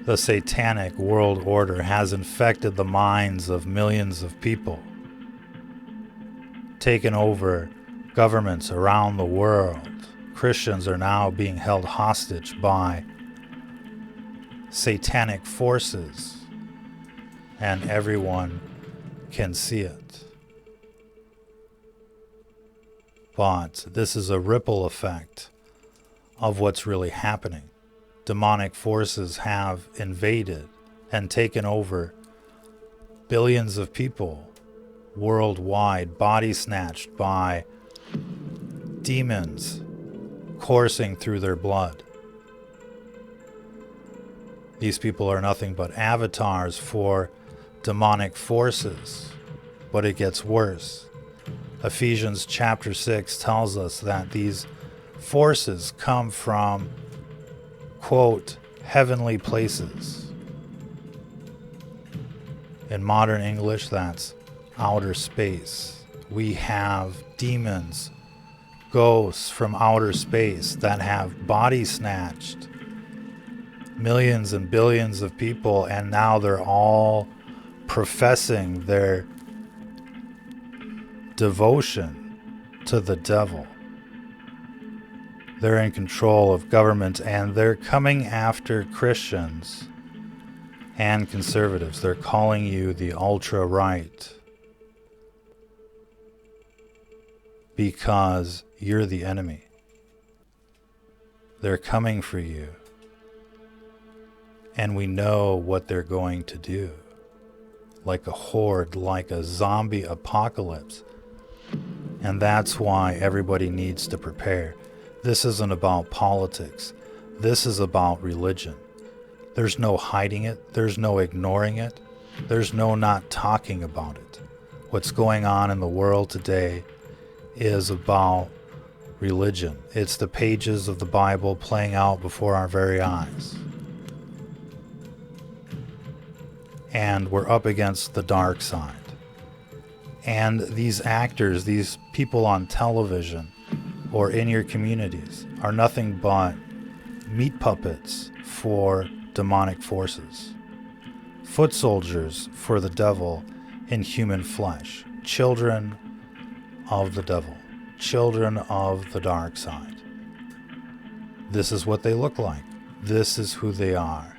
The satanic world order has infected the minds of millions of people, taken over governments around the world. Christians are now being held hostage by satanic forces, and everyone can see it. But this is a ripple effect of what's really happening. Demonic forces have invaded and taken over billions of people worldwide, body snatched by demons coursing through their blood. These people are nothing but avatars for demonic forces, but it gets worse. Ephesians chapter 6 tells us that these forces come from, quote, heavenly places. In modern English, that's outer space. We have demons, ghosts from outer space that have body snatched millions and billions of people, and now they're all professing their devotion to the devil. They're in control of government, and they're coming after Christians and conservatives. They're calling you the ultra-right because you're the enemy. They're coming for you. And we know what they're going to do. Like a horde, like a zombie apocalypse. And that's why everybody needs to prepare. This isn't about politics. This is about religion. There's no hiding it. There's no ignoring it. There's no not talking about it. What's going on in the world today is about religion. It's the pages of the Bible playing out before our very eyes. And we're up against the dark side. And these actors, these people on television or in your communities are nothing but meat puppets for demonic forces. Foot soldiers for the devil in human flesh. Children of the devil. Children of the dark side. This is what they look like. This is who they are.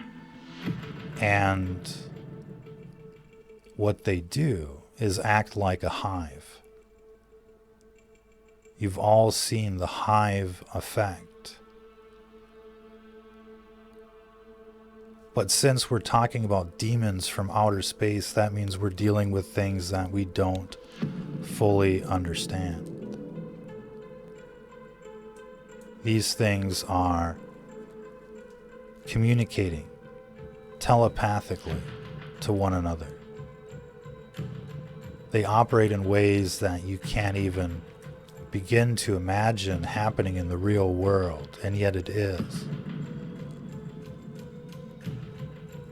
And what they do is act like a hive. You've all seen the hive effect. But since we're talking about demons from outer space, that means we're dealing with things that we don't fully understand. These things are communicating telepathically to one another. They operate in ways that you can't even begin to imagine happening in the real world, and yet it is.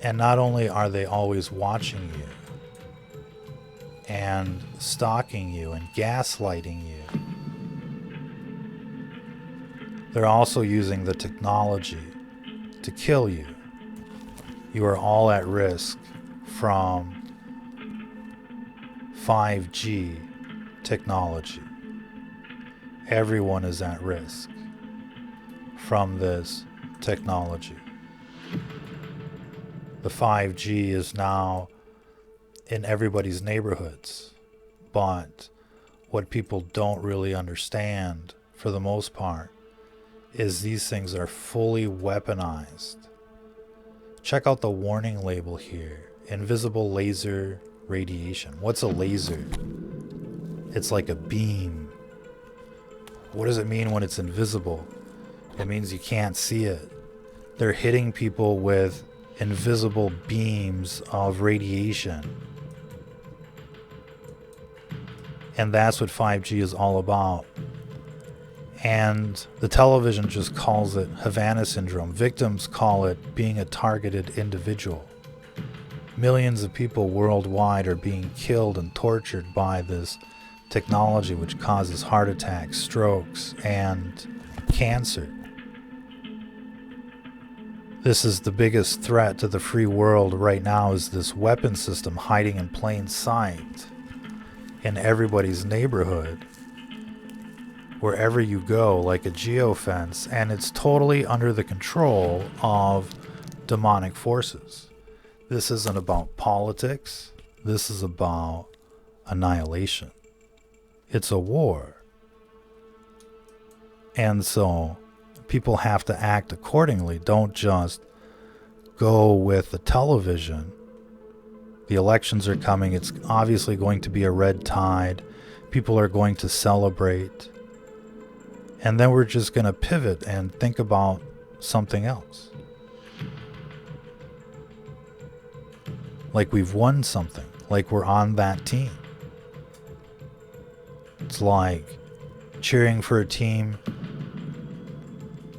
And not only are they always watching you and stalking you and gaslighting you, they're also using the technology to kill you. You are all at risk from 5G technology. Everyone is at risk from this technology. The 5G is now in everybody's neighborhoods, but what people don't really understand, for the most part, is these things are fully weaponized. Check out the warning label here. Invisible laser radiation. What's a laser? It's like a beam. What does it mean when it's invisible? It means you can't see it. They're hitting people with invisible beams of radiation. And that's what 5G is all about. And the television just calls it Havana syndrome. Victims call it being a targeted individual. Millions of people worldwide are being killed and tortured by this technology, which causes heart attacks, strokes, and cancer. This is the biggest threat to the free world right now, is this weapon system hiding in plain sight in everybody's neighborhood, wherever you go, like a geofence, and it's totally under the control of demonic forces. This isn't about politics. This is about annihilation. It's a war. And so people have to act accordingly. Don't just go with the television. The elections are coming. It's obviously going to be a red tide. People are going to celebrate. And then we're just going to pivot and think about something else. Like we've won something. Like we're on that team. It's like cheering for a team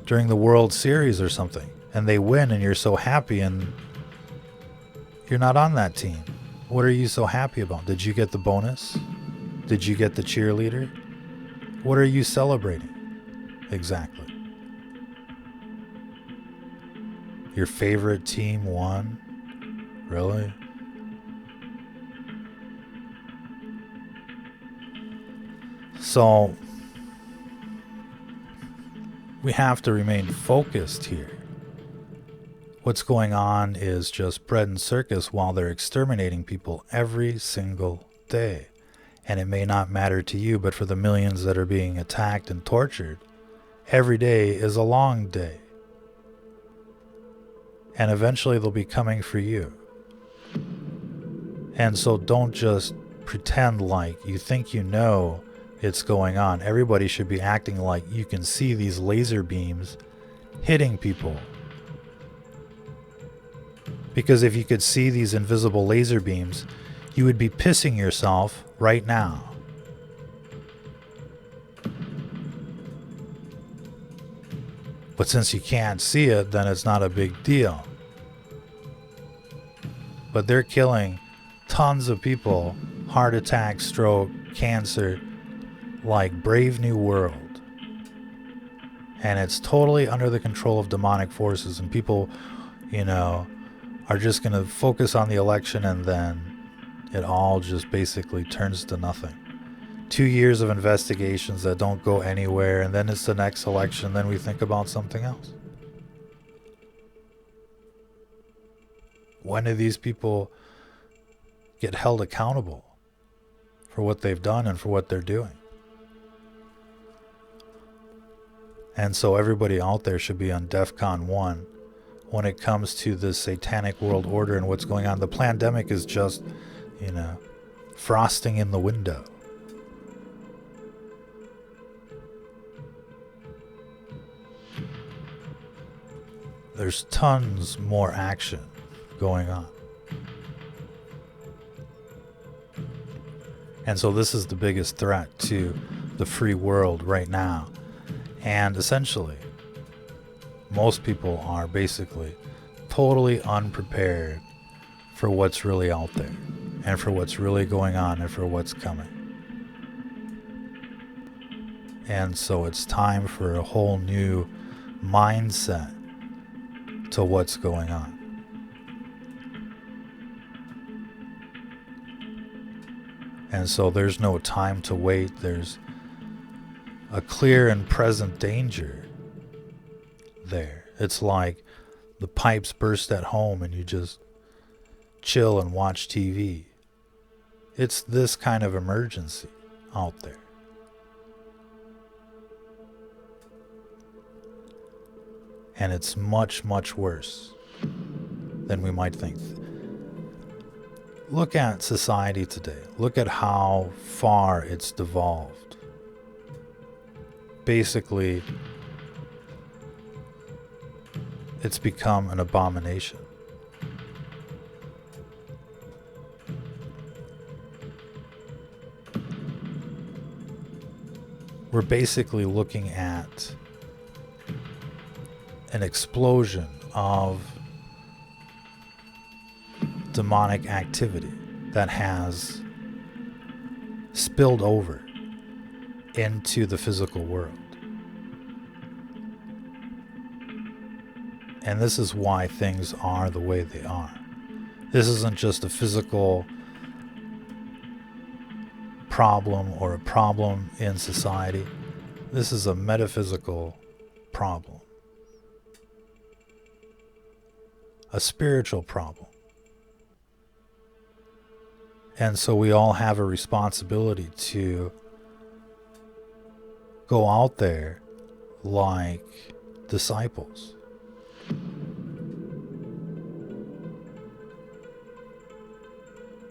during the World Series or something, and they win and you're so happy, and you're not on that team. What are you so happy about? Did you get the bonus? Did you get the cheerleader? What are you celebrating? Exactly. Your favorite team won? Really? So we have to remain focused here. What's going on is just bread and circus while they're exterminating people every single day. And it may not matter to you, but for the millions that are being attacked and tortured, every day is a long day. And eventually they'll be coming for you. And so don't just pretend like you think you know it's going on. Everybody should be acting like you can see these laser beams hitting people. Because if you could see these invisible laser beams, you would be pissing yourself right now. But since you can't see it, then it's not a big deal. But they're killing tons of people, heart attack, stroke, cancer, like Brave New World. And it's totally under the control of demonic forces, and people, are just going to focus on the election, and then it all just basically turns to nothing. 2 years of investigations that don't go anywhere, and then it's the next election, then we think about something else. When do these people get held accountable for what they've done and for what they're doing? And so everybody out there should be on DEFCON 1 when it comes to this satanic world order and what's going on. The pandemic is just, frosting in the window. There's tons more action going on. And so this is the biggest threat to the free world right now. And essentially, most people are basically totally unprepared for what's really out there, and for what's really going on, and for what's coming. And so it's time for a whole new mindset to what's going on. And so there's no time to wait. There's a clear and present danger there. It's like the pipes burst at home and you just chill and watch TV. It's this kind of emergency out there. And it's much, much worse than we might think. Look at society today. Look at how far it's devolved. Basically, it's become an abomination. We're basically looking at an explosion of demonic activity that has spilled over into the physical world. And this is why things are the way they are. This isn't just a physical problem or a problem in society. This is a metaphysical problem, a spiritual problem. And so we all have a responsibility to go out there like disciples.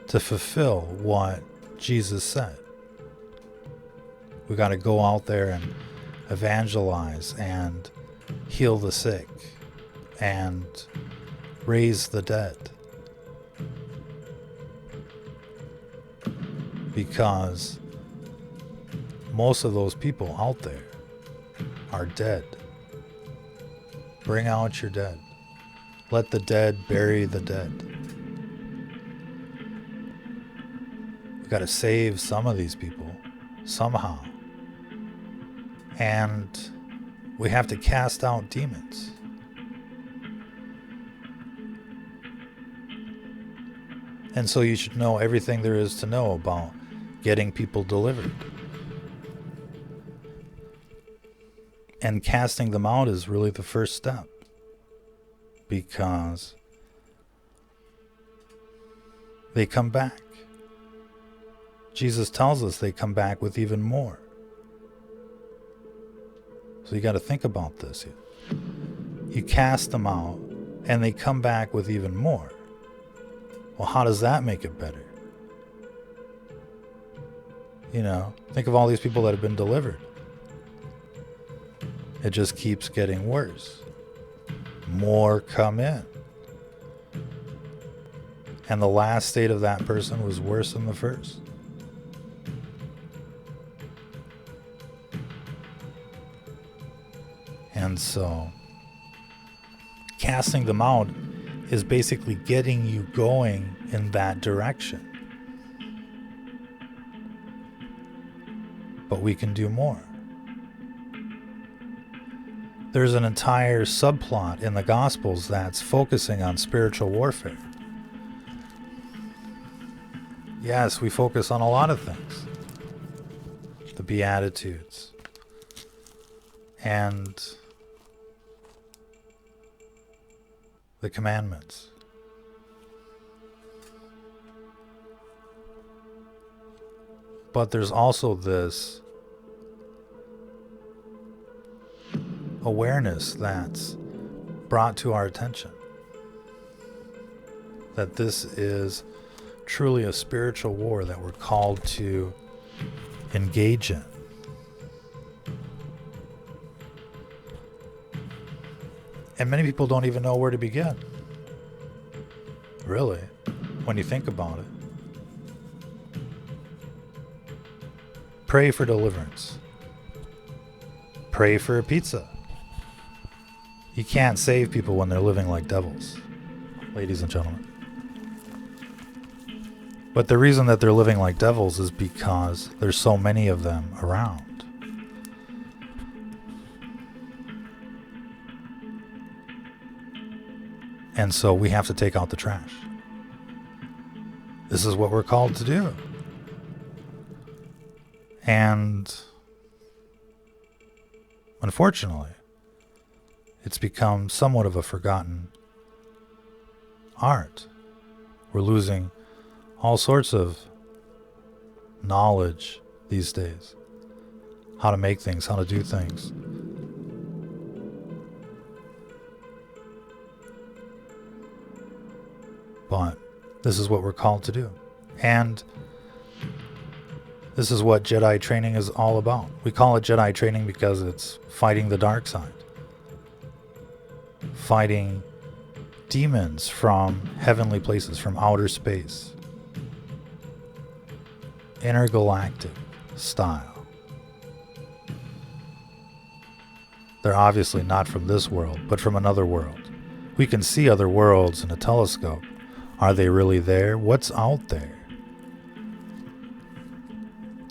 To fulfill what Jesus said. We got to go out there and evangelize and heal the sick and raise the dead. Because most of those people out there are dead. Bring out your dead. Let the dead bury the dead. We got to save some of these people somehow. And we have to cast out demons. And so you should know everything there is to know about getting people delivered. And casting them out is really the first step. Because they come back. Jesus tells us they come back with even more. So you got to think about this. You cast them out and they come back with even more. Well, how does that make it better? You know, think of all these people that have been delivered. It just keeps getting worse. More come in. And the last state of that person was worse than the first. And so, casting them out is basically getting you going in that direction. But we can do more. There's an entire subplot in the Gospels that's focusing on spiritual warfare. Yes, we focus on a lot of things. The Beatitudes. And the commandments. But there's also this awareness that's brought to our attention. That this is truly a spiritual war that we're called to engage in. And many people don't even know where to begin. Really, when you think about it. Pray for deliverance. Pray for a pizza. You can't save people when they're living like devils, ladies and gentlemen. But the reason that they're living like devils is because there's so many of them around. And so we have to take out the trash. This is what we're called to do. And unfortunately, it's become somewhat of a forgotten art. We're losing all sorts of knowledge these days. How to make things, how to do things. But this is what we're called to do. And this is what Jedi training is all about. We call it Jedi training because it's fighting the dark side. Fighting demons from heavenly places, from outer space. Intergalactic style. They're obviously not from this world, but from another world. We can see other worlds in a telescope. Are they really there? What's out there?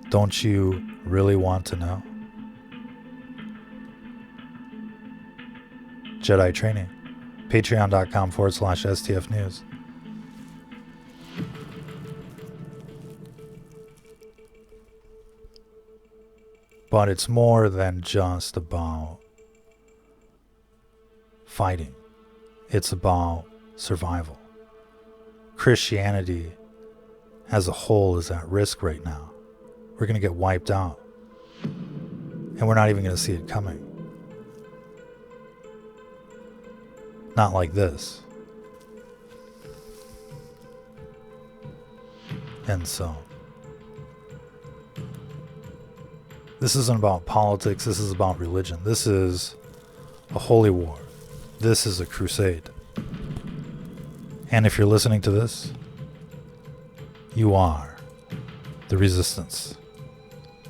Don't you really want to know? Jedi training. Patreon.com/STF News. But it's more than just about fighting. It's about survival. Christianity as a whole is at risk right now. We're going to get wiped out. And we're not even going to see it coming. Not like this. And so, this isn't about politics. This is about religion. This is a holy war. This is a crusade. And if you're listening to this, you are the resistance.